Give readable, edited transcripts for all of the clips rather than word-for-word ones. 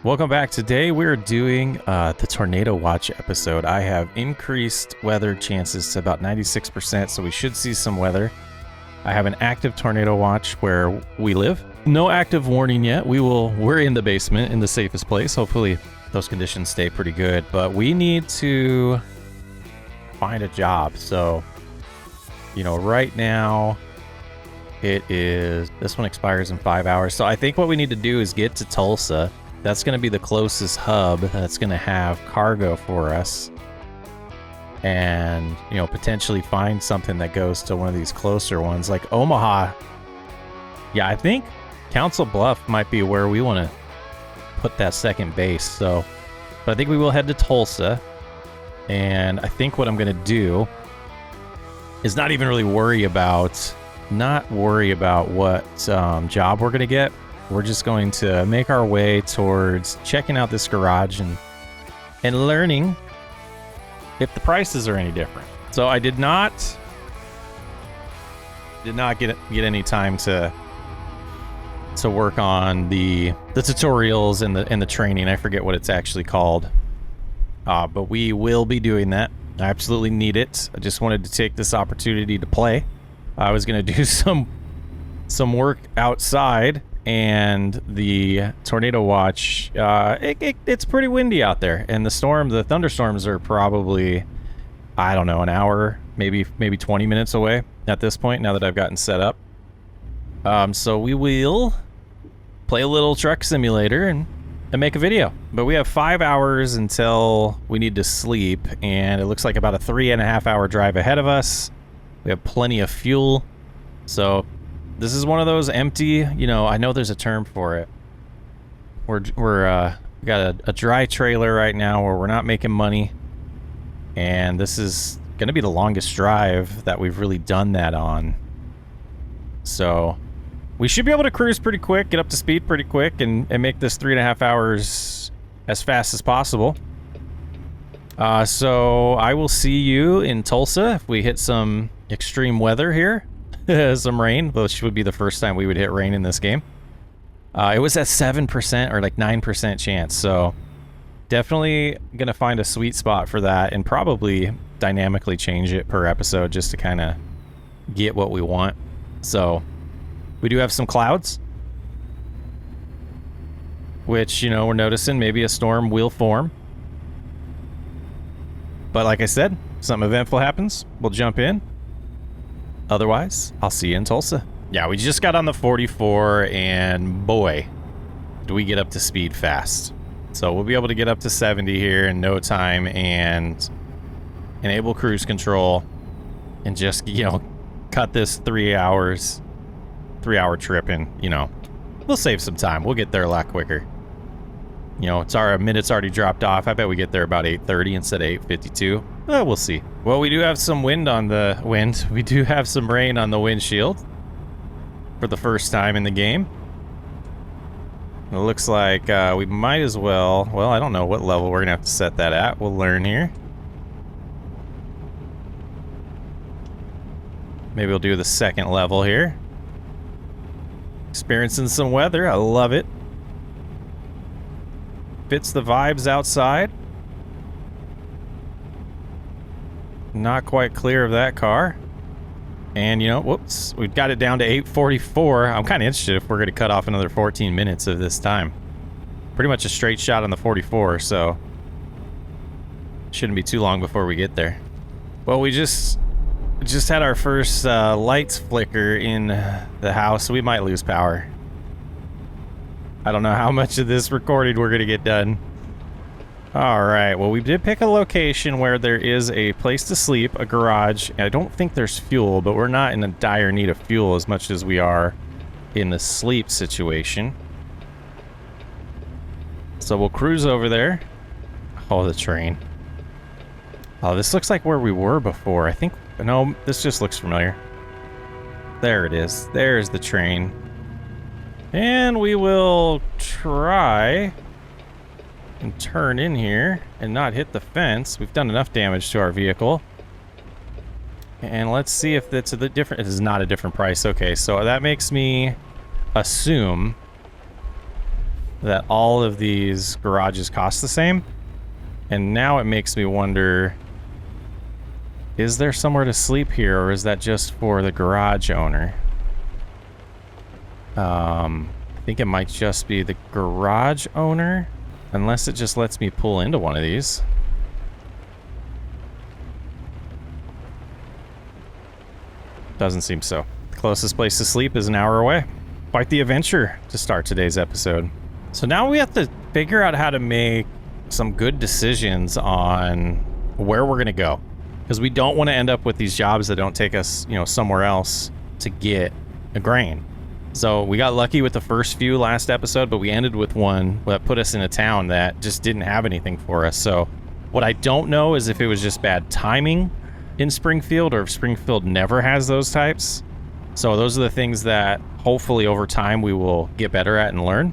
Welcome back. Today we're doing the Tornado Watch episode. I have increased weather chances to about 96%, so we should see some weather. I have an active tornado watch where we live. No active warning yet. We're in the basement in the safest place. Hopefully those conditions stay pretty good, but we need to find a job. So, right now this one expires in 5 hours. So I think what we need to do is get to Tulsa. That's going to be the closest hub that's going to have cargo for us. And, potentially find something that goes to one of these closer ones like Omaha. Yeah, I think Council Bluff might be where we want to put that second base. So, but I think we will head to Tulsa. And I think what I'm going to do is not even really worry about what job we're going to get. We're just going to make our way towards checking out this garage and learning if the prices are any different. So I did not get any time to work on the tutorials and the training. I forget what it's actually called. But we will be doing that. I absolutely need it. I just wanted to take this opportunity to play. I was going to do some work outside. And the tornado watch, it's pretty windy out there, and the thunderstorms are probably, I don't know, an hour, maybe 20 minutes away at this point. Now that I've gotten set up, so we will play a little truck simulator and make a video. But we have 5 hours until we need to sleep, and it looks like about a 3.5 hour drive ahead of us. We have plenty of fuel, so. This is one of those empty, I know there's a term for it. We got a dry trailer right now where we're not making money. And this is going to be the longest drive that we've really done that on. So we should be able to cruise pretty quick, get up to speed pretty quick, and make this 3.5 hours as fast as possible. So I will see you in Tulsa if we hit some extreme weather here. Some rain, which would be the first time we would hit rain in this game. It was at 7% or like 9% chance, so definitely gonna find a sweet spot for that and probably dynamically change it per episode just to kind of get what we want. So we do have some clouds, which we're noticing maybe a storm will form. But like I said, something eventful happens, we'll jump in. Otherwise, I'll see you in Tulsa. Yeah, we just got on the 44, and boy, do we get up to speed fast. So we'll be able to get up to 70 here in no time and enable cruise control and just, cut this 3 hour trip and, we'll save some time. We'll get there a lot quicker. It's our minute's already dropped off. I bet we get there about 8:30 instead of 8:52. We'll see. Well, we do have some wind on the wind. We do have some rain on the windshield for the first time in the game. It looks like we might as well... Well, I don't know what level we're going to have to set that at. We'll learn here. Maybe we'll do the second level here. Experiencing some weather. I love it. Fits the vibes outside. Not quite clear of that car. And, whoops, we've got it down to 8:44. I'm kind of interested if we're going to cut off another 14 minutes of this time. Pretty much a straight shot on the 44, so shouldn't be too long before we get there. Well, we just had our first lights flicker in the house, so we might lose power. I don't know how much of this recording we're going to get done. All right, well, we did pick a location where there is a place to sleep, a garage. I don't think there's fuel, but we're not in a dire need of fuel as much as we are in the sleep situation. So we'll cruise over there. Oh, the train. Oh, this looks like where we were before. I think, no, this just looks familiar. There it is. There's the train. And we will try and turn in here and not hit the fence. We've done enough damage to our vehicle. And let's see if it's a different... It is not a different price. Okay, so that makes me assume that all of these garages cost the same. And now it makes me wonder, is there somewhere to sleep here, or is that just for the garage owner? I think it might just be the garage owner, unless it just lets me pull into one of these. Doesn't seem so. The closest place to sleep is an hour away. Quite the adventure to start today's episode. So now we have to figure out how to make some good decisions on where we're going to go. Because we don't want to end up with these jobs that don't take us, you know, somewhere else to get a grain. So we got lucky with the first few last episode, but we ended with one that put us in a town that just didn't have anything for us. So what I don't know is if it was just bad timing in Springfield, or if Springfield never has those types. So those are the things that hopefully over time we will get better at and learn.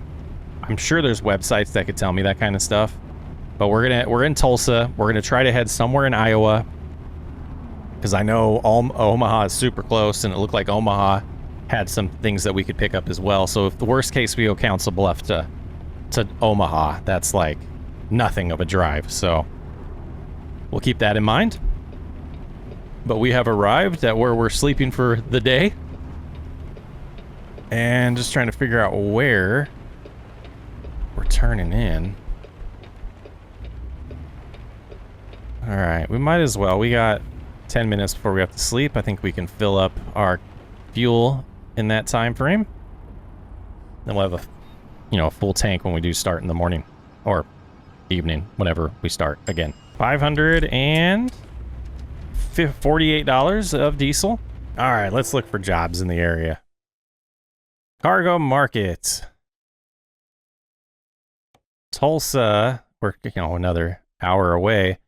I'm sure there's websites that could tell me that kind of stuff. But we're in Tulsa. We're gonna try to head somewhere in Iowa, because I know Omaha is super close, and it looked like Omaha had some things that we could pick up as well. So if the worst case we go Council Bluff to Omaha, that's like nothing of a drive. So we'll keep that in mind. But we have arrived at where we're sleeping for the day. And just trying to figure out where we're turning in. Alright, we might as well. We got 10 minutes before we have to sleep. I think we can fill up our fuel in that time frame. Then we'll have a full tank when we do start in the morning. Or evening, whenever we start again. $548 of diesel. Alright, let's look for jobs in the area. Cargo market. Tulsa, we're another hour away,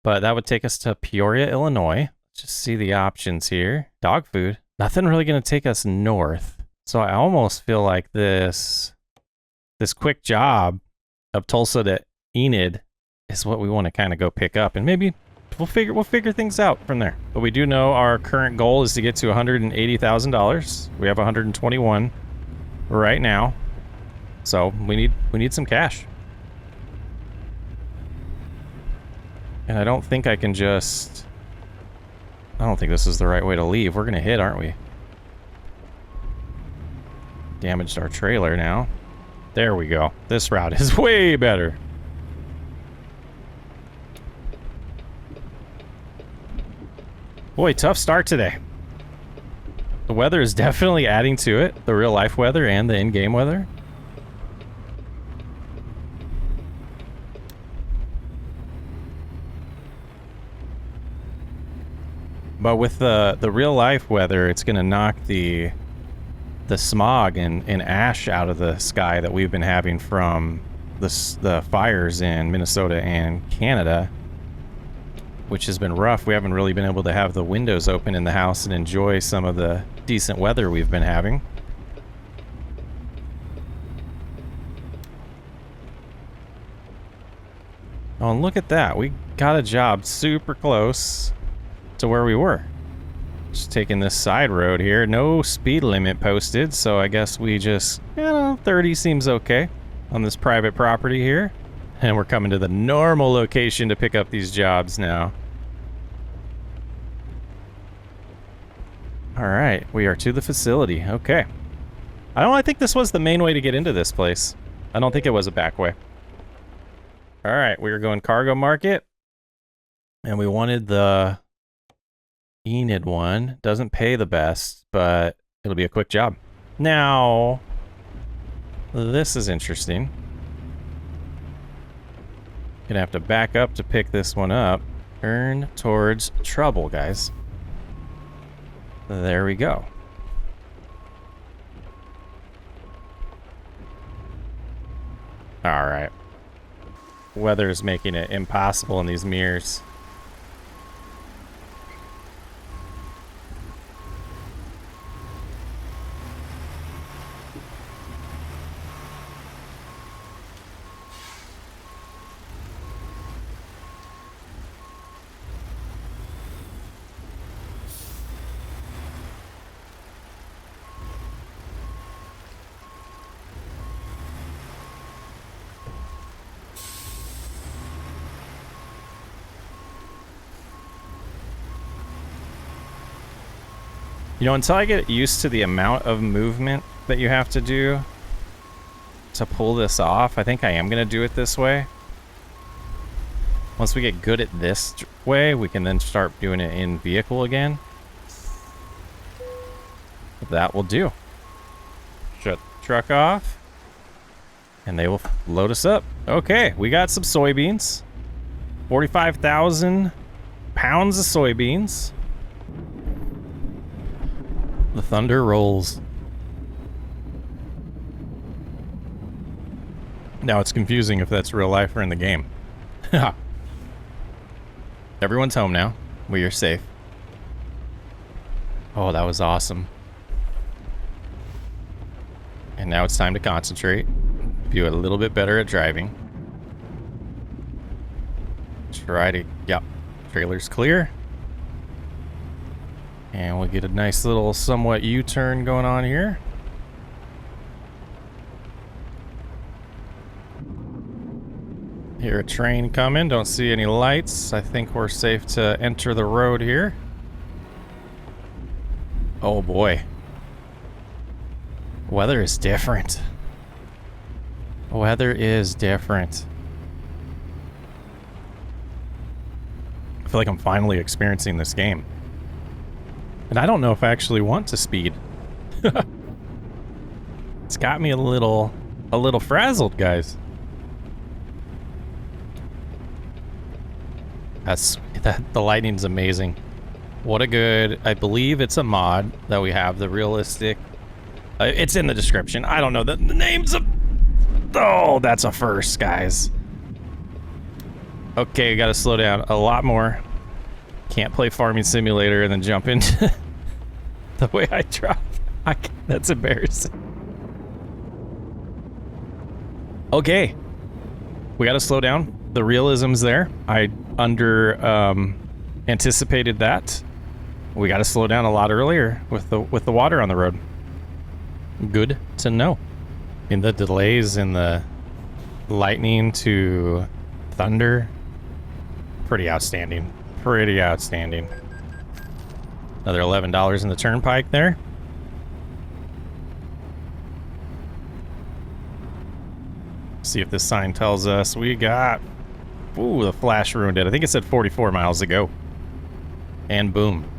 but that would take us to Peoria, Illinois. Let's just see the options here. Dog food. Nothing really going to take us north. So I almost feel like this quick job of Tulsa to Enid is what we want to kind of go pick up, and maybe we'll figure things out from there. But we do know our current goal is to get to $180,000. We have 121 right now, so we need some cash. And I don't think I can just... I don't think this is the right way to leave. We're gonna hit, aren't we? Damaged our trailer now. There we go. This route is way better. Boy, tough start today. The weather is definitely adding to it. The real life weather and the in-game weather. But with the real life weather, it's gonna knock the smog and ash out of the sky that we've been having from the fires in Minnesota and Canada, which has been rough. We haven't really been able to have the windows open in the house and enjoy some of the decent weather we've been having. Oh, and look at that. We got a job super close to where we were. Just taking this side road here. No speed limit posted, so I guess we just, 30 seems okay on this private property here. And we're coming to the normal location to pick up these jobs now. Alright, we are to the facility. Okay. I think this was the main way to get into this place. I don't think it was a back way. Alright, we are going cargo market. And we wanted the Enid one. Doesn't pay the best, but it'll be a quick job. Now, this is interesting. Gonna have to back up to pick this one up. Turn towards trouble, guys. There we go. Alright. Weather's making it impossible in these mirrors. You know, until I get used to the amount of movement that you have to do to pull this off, I think I am going to do it this way. Once we get good at this way, we can then start doing it in vehicle again. That will do. Shut the truck off. And they will load us up. Okay, we got some soybeans. 45,000 pounds of soybeans. The thunder rolls. Now it's confusing if that's real life or in the game. Everyone's home now. We are safe. Oh, that was awesome. And now it's time to concentrate. Be a little bit better at driving. Try to... Yep. Trailer's clear. And we'll get a nice little somewhat U-turn going on here. Hear a train coming. Don't see any lights. I think we're safe to enter the road here. Oh boy. Weather is different. Weather is different. I feel like I'm finally experiencing this game. And I don't know if I actually want to speed. It's got me a little frazzled, guys. The lighting's amazing. What a good, I believe it's a mod that we have, the realistic. It's in the description. I don't know the names of. Oh, that's a first, guys. Okay, gotta slow down a lot more. Can't play Farming Simulator and then jump into the way I drive. That's embarrassing. Okay. We gotta slow down. The realism's there. I anticipated that. We gotta slow down a lot earlier with the water on the road. Good to know. In the delays in the lightning to thunder, pretty outstanding. Pretty outstanding. Another $11 in the turnpike there. See if this sign tells us we got... Ooh, the flash ruined it. I think it said 44 miles to go. And boom.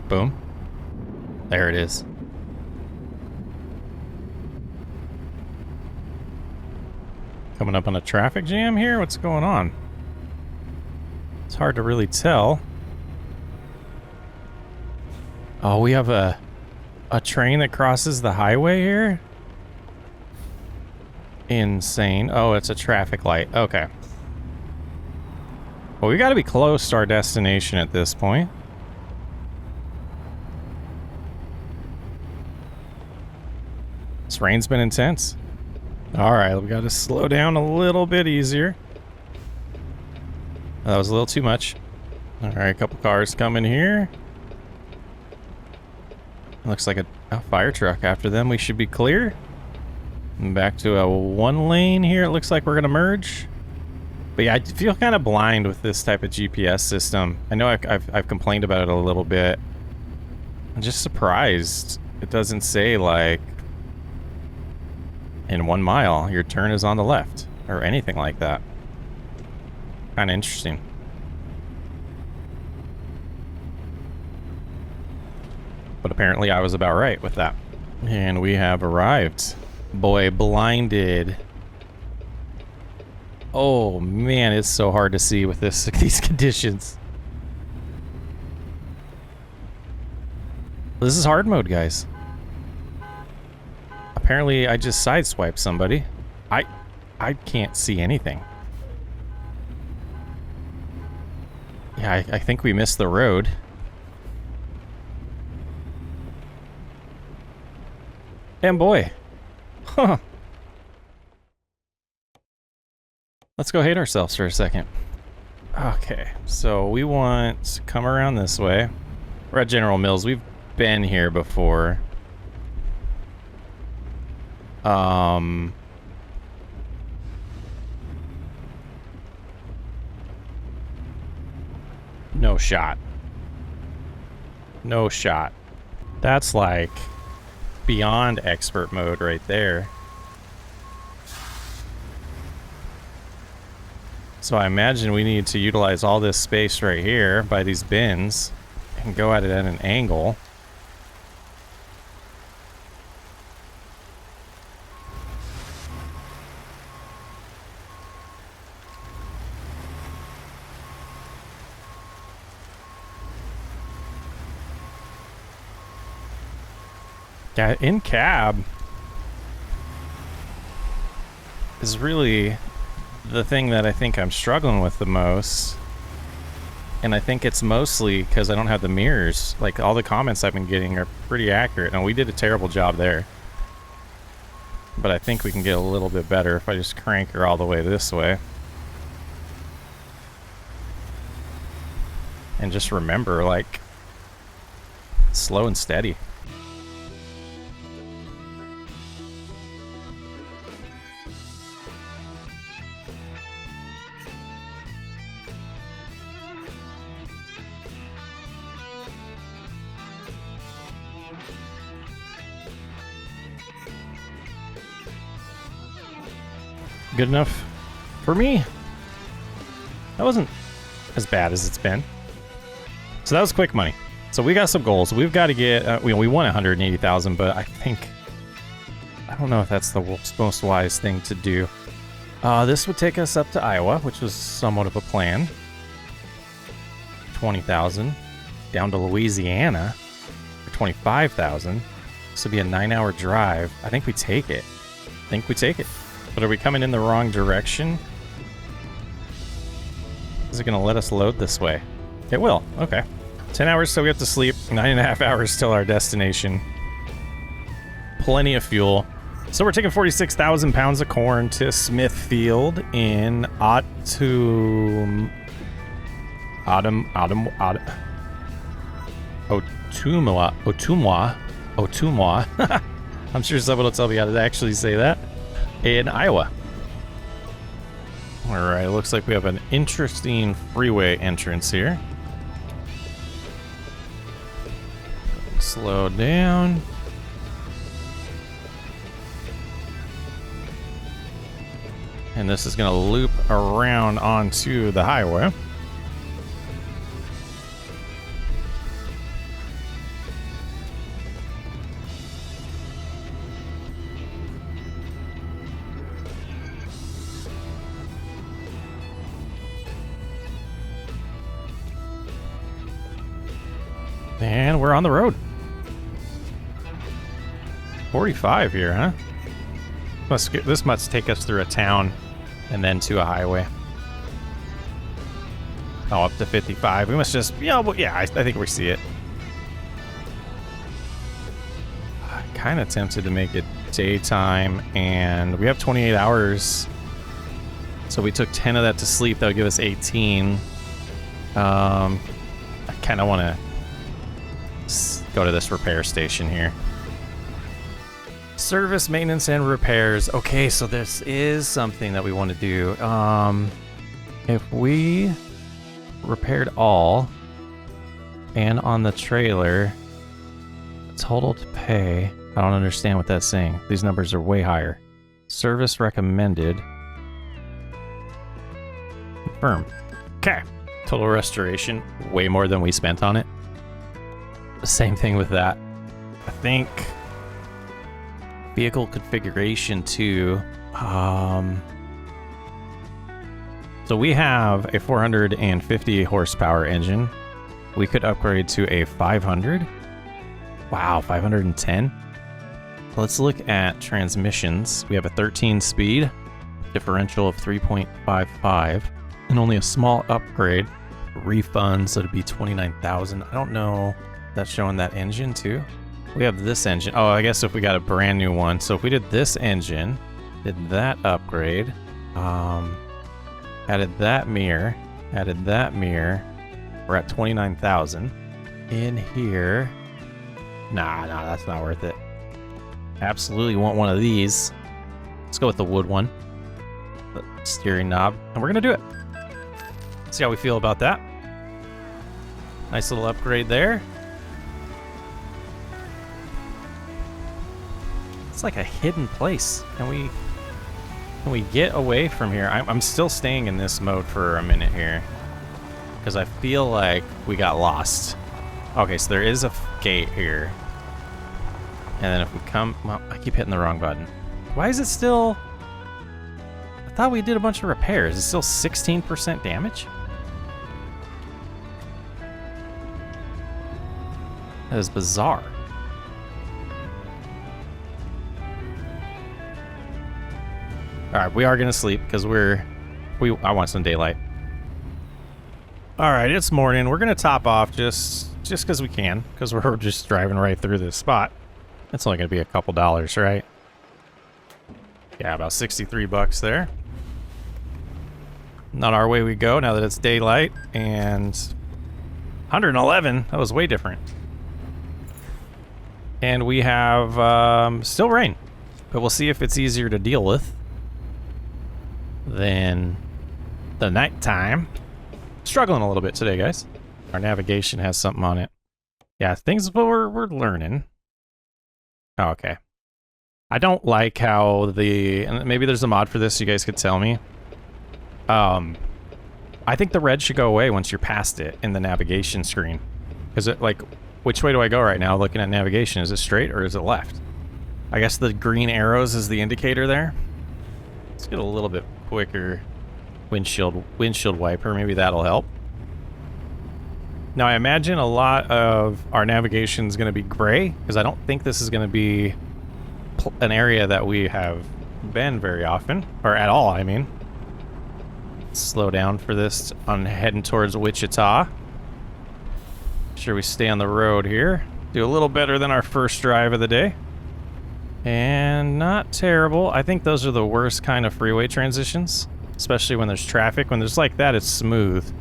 Boom. There it is. Coming up on a traffic jam here? What's going on? It's hard to really tell. Oh, we have a train that crosses the highway here? Insane. Oh, it's a traffic light. Okay. Well, we gotta be close to our destination at this point. This rain's been intense. Alright, we gotta slow down a little bit easier. That was a little too much. Alright, a couple cars coming here. Looks like a fire truck after them. We should be clear. And back to a one lane here. It looks like we're gonna merge. But yeah, I feel kind of blind with this type of GPS system. I know I've complained about it a little bit. I'm just surprised it doesn't say like in 1 mile your turn is on the left or anything like that. Kind of interesting. But apparently I was about right with that. And we have arrived. Boy, blinded. Oh man, it's so hard to see with these conditions. This is hard mode, guys. Apparently I just sideswiped somebody. I can't see anything. Yeah, I think we missed the road. And boy. Huh. Let's go hate ourselves for a second. Okay, so we want to come around this way. We're at General Mills. We've been here before. No shot. No shot. That's like beyond expert mode right there. So I imagine we need to utilize all this space right here by these bins and go at it at an angle. Yeah, in cab is really the thing that I think I'm struggling with the most. And I think it's mostly because I don't have the mirrors. Like, all the comments I've been getting are pretty accurate. And we did a terrible job there. But I think we can get a little bit better if I just crank her all the way this way. And just remember, like, slow and steady. Good enough for me. That wasn't as bad as it's been. So that was quick money. So we got some goals. We've got to get, we won 180,000, but I don't know if that's the most wise thing to do. This would take us up to Iowa, which was somewhat of a plan. 20,000. Down to Louisiana for 25,000. This would be a 9-hour drive. I think we take it. But are we coming in the wrong direction? Is it going to let us load this way? It will. Okay. 10 hours till we have to sleep. 9.5 hours till our destination. Plenty of fuel. So we're taking 46,000 pounds of corn to Smithfield in Ottumwa. I'm sure someone will tell me how to actually say that. In Iowa. Alright, looks like we have an interesting freeway entrance here. Slow down. And this is going to loop around onto the highway. And we're on the road. 45 here, huh? This must take us through a town and then to a highway. Oh, up to 55. We must just, yeah, well, yeah, I think we see it. I'm kind of tempted to make it daytime, and we have 28 hours. So we took 10 of that to sleep. That would give us 18. I kind of want to go to this repair station here. Service, maintenance, and repairs. Okay, so this is something that we want to do. If we repaired all, and on the trailer, total to pay. I don't understand what that's saying. These numbers are way higher. Service recommended. Confirm. Okay. Total restoration, way more than we spent on it. Same thing with that. I think vehicle configuration too. So we have a 450 horsepower engine. We could upgrade to a 500. Wow, 510. Let's look at transmissions. We have a 13 speed, differential of 3.55, and only a small upgrade. Refund, so it'd be 29,000. I don't know. That's showing that engine too. We have this engine. Oh, I guess if we got a brand new one. So if we did this engine, did that upgrade, added that mirror, we're at 29,000. In here, nah, that's not worth it. Absolutely want one of these. Let's go with the wood one. The steering knob, and we're gonna do it. See how we feel about that. Nice little upgrade there. like a hidden place. Can we get away from here? I'm still staying in this mode for a minute here. Because I feel like we got lost. Okay, so there is a gate here. And then if we come... Well, I keep hitting the wrong button. Why is it still... I thought we did a bunch of repairs. It's still 16% damage? That is bizarre. Alright, we are going to sleep because I want some daylight. Alright, it's morning. We're going to top off just because we can. Because we're just driving right through this spot. It's only going to be a couple dollars, right? Yeah, about 63 bucks there. Not our way we go now that it's daylight. And 111. That was way different. And we have still rain. But we'll see if it's easier to deal with than the nighttime. Struggling a little bit today, guys. Our navigation has something on it. Yeah, things we're learning. Oh, okay. I don't like how and maybe there's a mod for this, you guys could tell me. I think the red should go away once you're past it in the navigation screen. Is it like, which way do I go right now looking at navigation? Is it straight or is it left? I guess the green arrows is the indicator there. Let's get a little bit quicker windshield wiper. Maybe that'll help. Now, I imagine a lot of our navigation is going to be gray, because I don't think this is going to be an area that we have been very often, or at all, I mean. Slow down for this on heading towards Wichita. Make sure we stay on the road here. Do a little better than our first drive of the day. And not terrible. I think those are the worst kind of freeway transitions, especially when there's traffic. When there's like that, it's smooth.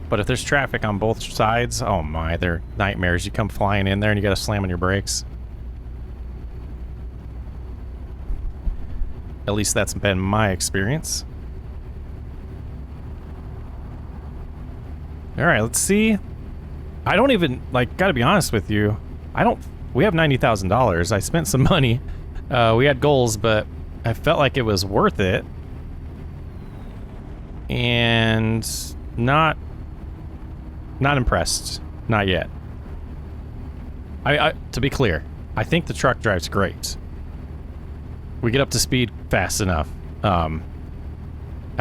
But if there's traffic on both sides, oh my, they're nightmares. You come flying in there and you gotta slam on your brakes. At least that's been my experience. Alright, let's see. I don't even, like, gotta be honest with you. We have $90,000. I spent some money. We had goals, but I felt like it was worth it. And not impressed. Not yet. To be clear, I think the truck drives great. We get up to speed fast enough. I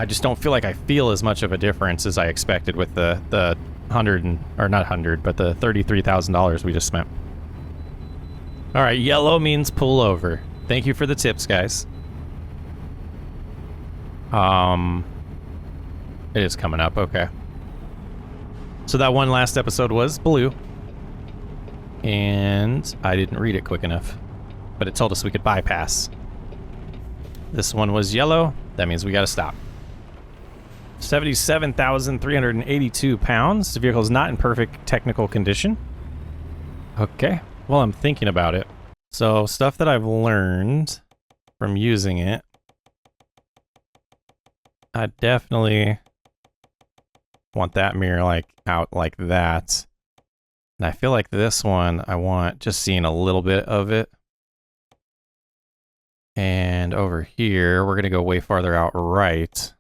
just don't feel like I feel as much of a difference as I expected with the $33,000 we just spent. All right, yellow means pull over. Thank you for the tips, guys. It is coming up, okay. So that one last episode was blue. And I didn't read it quick enough. But it told us we could bypass. This one was yellow. That means we gotta stop. 77,382 pounds. The vehicle is not in perfect technical condition. Okay. Well, I'm thinking about it. So, stuff that I've learned from using it. I definitely want that mirror like out like that. And I feel like this one, I want just seeing a little bit of it. And over here, we're going to go way farther out right.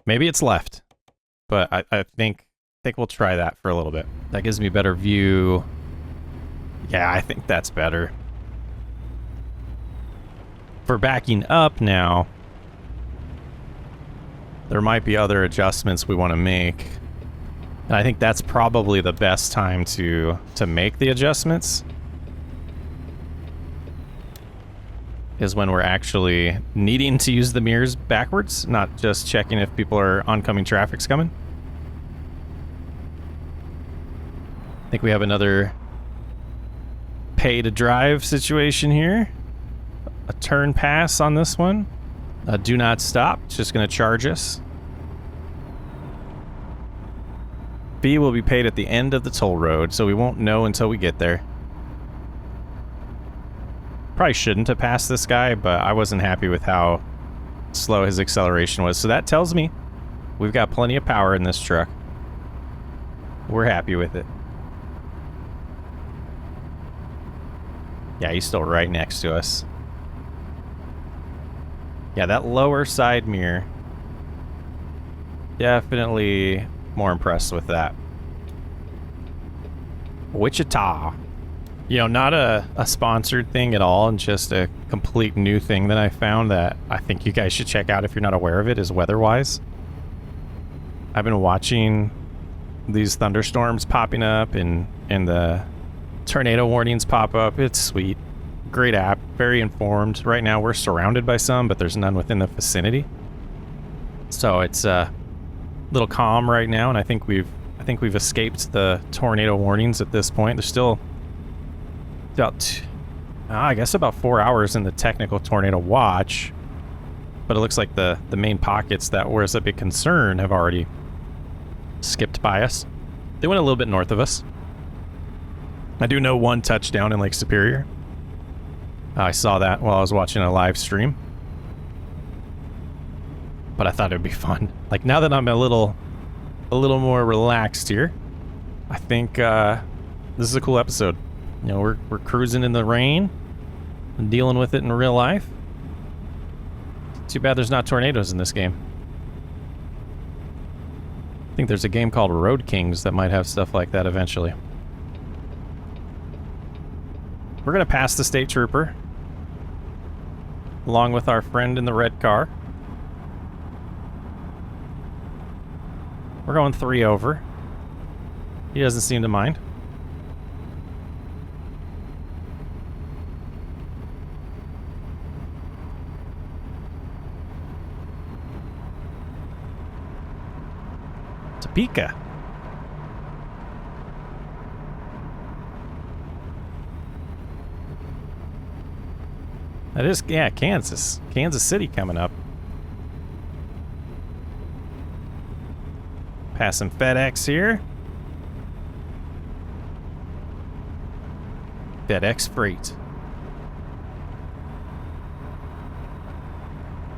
Maybe it's left. But I think we'll try that for a little bit. That gives me a better view. Yeah, I think that's better. For backing up now, there might be other adjustments we want to make. And I think that's probably the best time to make the adjustments. Is when we're actually needing to use the mirrors backwards, not just checking if people are oncoming traffic's coming. I think we have another pay to drive situation here. A turn pass on this one. Do not stop. It's just going to charge us. Fee will be paid at the end of the toll road, so we won't know until we get there. Probably shouldn't have passed this guy, but I wasn't happy with how slow his acceleration was. So that tells me we've got plenty of power in this truck. We're happy with it. Yeah, he's still right next to us. Yeah, that lower side mirror. Definitely more impressed with that. Wichita. You know, not a sponsored thing at all, and just a complete new thing that I found that I think you guys should check out if you're not aware of it, is weather-wise. I've been watching these thunderstorms popping up and the tornado warnings pop up. It's sweet. Great app. Very informed. Right now we're surrounded by some, but there's none within the vicinity. So it's a little calm right now, and I think we've escaped the tornado warnings at this point. There's still about, I guess about 4 hours in the technical tornado watch, but it looks like the main pockets that were a big concern have already skipped by us. They went a little bit north of us. I do know one touchdown in Lake Superior. I saw that while I was watching a live stream, but I thought it would be fun. Like, now that I'm a little more relaxed here, I think this is a cool episode. You know, we're cruising in the rain and dealing with it in real life. Too bad there's not tornadoes in this game. I think there's a game called Road Kings that might have stuff like that eventually. We're gonna pass the state trooper, along with our friend in the red car. We're going 3 over. He doesn't seem to mind. Topeka. That is, yeah, Kansas. Kansas City coming up. Passing FedEx here. FedEx Freight.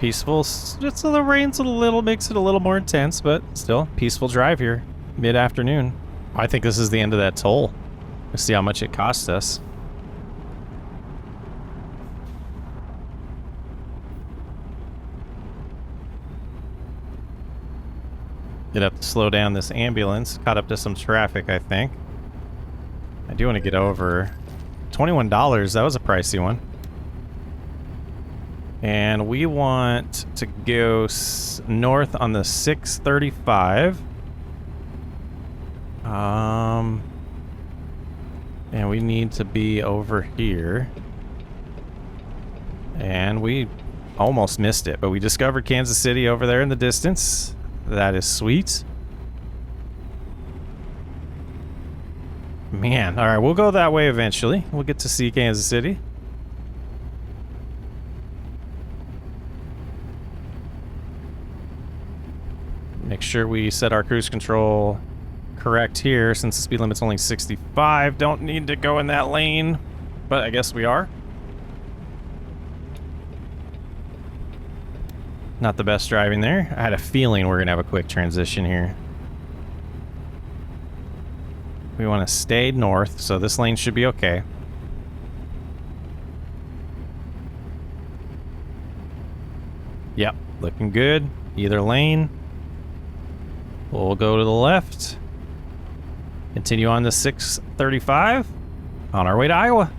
Peaceful. Just the rain's makes it a little more intense, but still peaceful drive here, mid-afternoon. I think this is the end of that toll. Let's see how much it costs us. Did have to slow down this ambulance. Caught up to some traffic, I think. I do want to get over. $21, that was a pricey one. And we want to go north on the 635. And we need to be over here. And we almost missed it, but we discovered Kansas City over there in the distance. That is sweet. Man, all right, we'll go that way eventually. We'll get to see Kansas City. Make sure we set our cruise control correct here, since the speed limit's only 65. Don't need to go in that lane, but I guess we are. Not the best driving there. I had a feeling we're gonna have a quick transition here. We want to stay north, so this lane should be okay. Yep, looking good. Either lane. We'll go to the left. Continue on to 635. On our way to Iowa.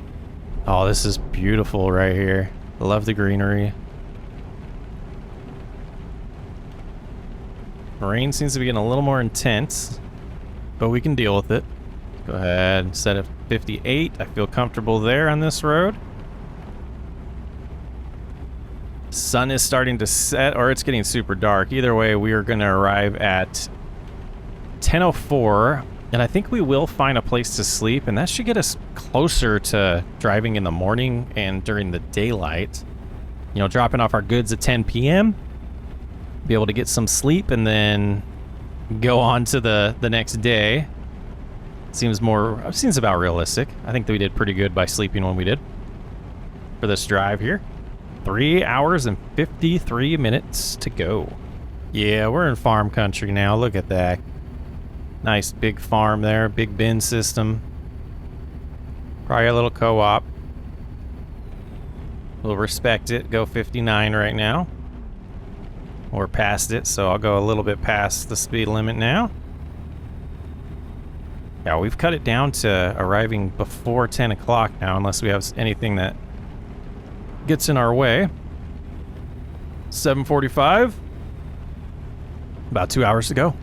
Oh, this is beautiful right here. I love the greenery. Rain seems to be getting a little more intense, but we can deal with it. Go ahead and set it 58. I feel comfortable there on this road. Sun is starting to set, or it's getting super dark. Either way, we are going to arrive at 10:04, and I think we will find a place to sleep, and that should get us closer to driving in the morning and during the daylight. You know, dropping off our goods at 10 p.m., be able to get some sleep, and then go on to the next day. Seems about realistic. I think that we did pretty good by sleeping when we did for this drive here. 3 hours and 53 minutes to go. Yeah, we're in farm country now. Look at that. Nice big farm there, big bin system. Probably a little co-op. We'll respect it. Go 59 right now. We're past it, so I'll go a little bit past the speed limit now. Yeah, we've cut it down to arriving before 10 o'clock now, unless we have anything that gets in our way. 7:45. About 2 hours to go.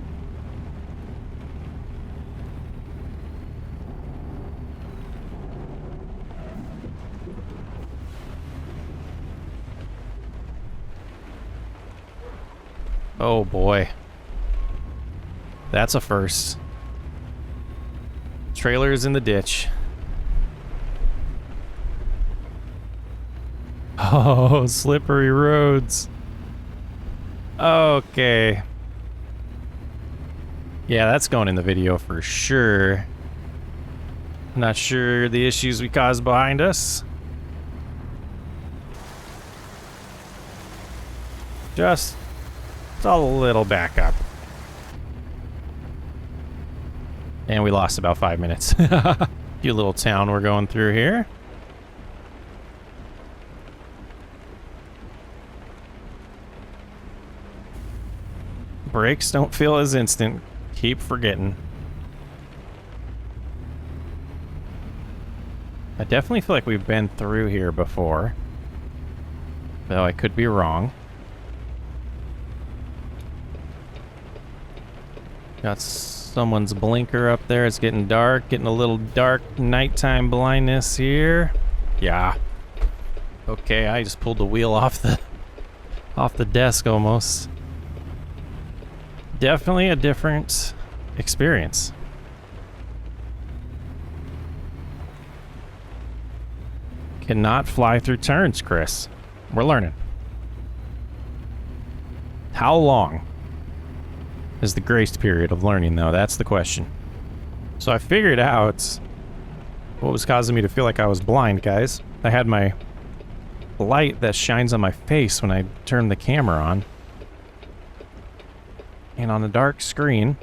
Oh boy. That's a first. Trailer's in the ditch. Oh, slippery roads. Okay. Yeah, that's going in the video for sure. Not sure the issues we caused behind us. Just a little backup. And we lost about 5 minutes. Cute little town we're going through here. Brakes don't feel as instant. Keep forgetting. I definitely feel like we've been through here before, though I could be wrong. Got someone's blinker up there. It's getting dark, getting a little dark nighttime blindness here. Yeah. Okay, I just pulled the wheel off the desk almost. Definitely a different experience. Cannot fly through turns, Chris. We're learning. How long is the grace period of learning, though? That's the question. So I figured out what was causing me to feel like I was blind, guys. I had my light that shines on my face when I turn the camera on. And on a dark screen,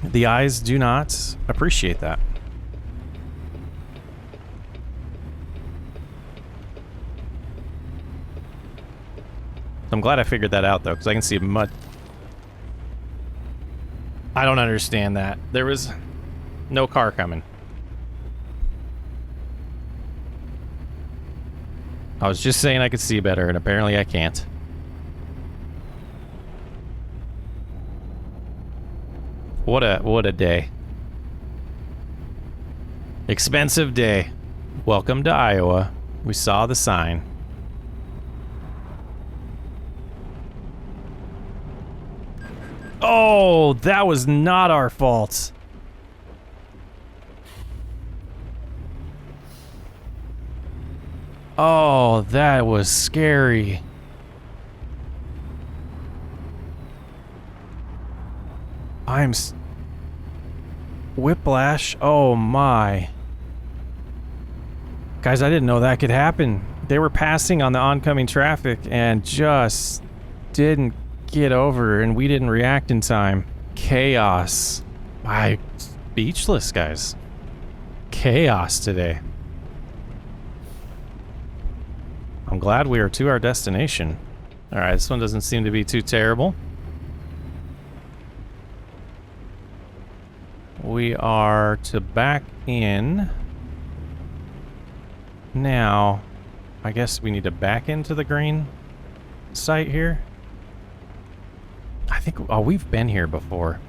the eyes do not appreciate that. I'm glad I figured that out, though, because I can see much. I don't understand that. There was no car coming. I was just saying I could see better, and apparently I can't. What a day. Expensive day. Welcome to Iowa. We saw the sign. Oh, that was not our fault. Oh, that was scary. Whiplash. Oh my. Guys, I didn't know that could happen. They were passing on the oncoming traffic and just didn't get over, and we didn't react in time. Chaos. I'm speechless, guys. Chaos today. I'm glad we are to our destination. Alright, this one doesn't seem to be too terrible. We are to back in. Now, I guess we need to back into the green site here. I think, oh, we've been here before.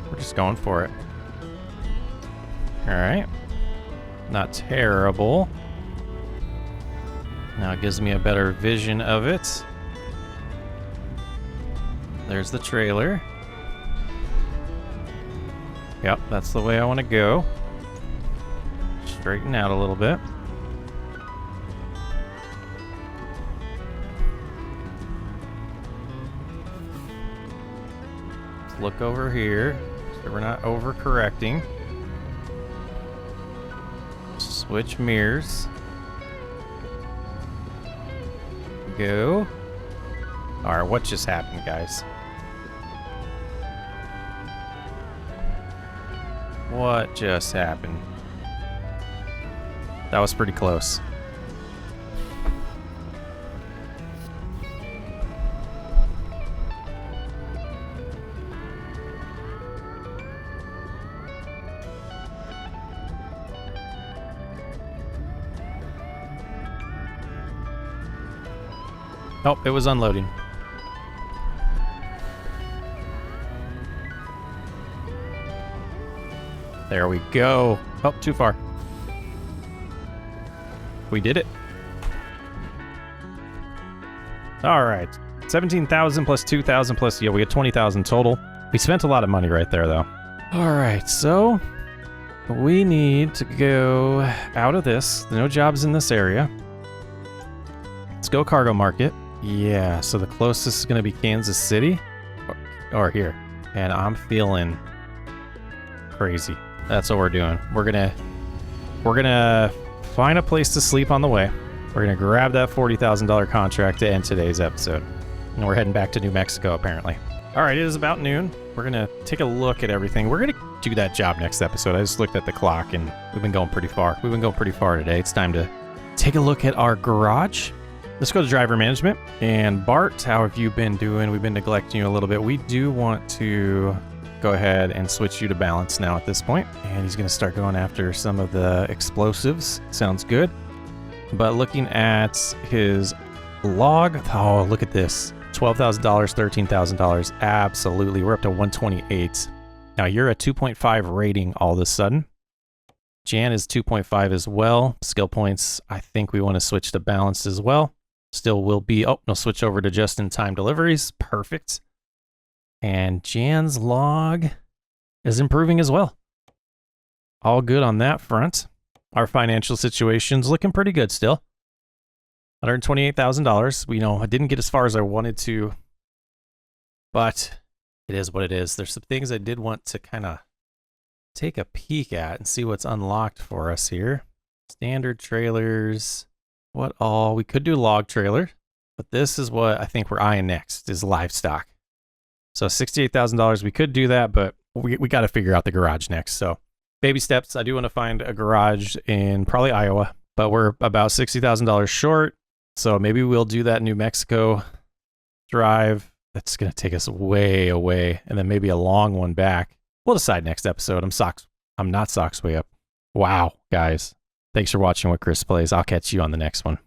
We're just going for it. Alright. Not terrible. Now it gives me a better vision of it. There's the trailer. Yep, that's the way I want to go. Straighten out a little bit. look over here so we're not overcorrecting. Switch mirrors. Go. Alright, what just happened, guys? What just happened? That was pretty close. Oh, it was unloading. There we go. Oh, too far. We did it. All right. 17,000 plus 2,000 plus, yeah, we had 20,000 total. We spent a lot of money right there, though. All right, so we need to go out of this. No jobs in this area. Let's go cargo market. Yeah, so the closest is going to be Kansas City or here. And I'm feeling crazy. That's what we're doing. We're gonna find a place to sleep on the way. We're gonna grab that $40,000 contract to end today's episode. And we're heading back to New Mexico, apparently. All right, it is about noon. We're gonna take a look at everything. We're gonna do that job next episode. I just looked at the clock and we've been going pretty far. We've been going pretty far today. It's time to take a look at our garage. Let's go to driver management. And Bart, how have you been doing? We've been neglecting you a little bit. We do want to go ahead and switch you to balance now at this point. And he's going to start going after some of the explosives. Sounds good. But looking at his log, oh, look at this. $12,000, $13,000. Absolutely. We're up to 128. Now you're a 2.5 rating all of a sudden. Jan is 2.5 as well. Skill points, I think we want to switch to balanced as well. Still will be, oh, no, switch over to just-in-time deliveries. Perfect. And Jan's log is improving as well. All good on that front. Our financial situation's looking pretty good still. $128,000. We know I didn't get as far as I wanted to, but it is what it is. There's some things I did want to kind of take a peek at and see what's unlocked for us here. Standard trailers. What all? We could do log trailer, but this is what I think we're eyeing next is livestock. So $68,000, we could do that, but we got to figure out the garage next. So baby steps. I do want to find a garage in probably Iowa, but we're about $60,000 short. So maybe we'll do that New Mexico drive. That's going to take us way away, and then maybe a long one back. We'll decide next episode. I'm not socks way up. Wow, guys. Thanks for watching what Chris plays. I'll catch you on the next one.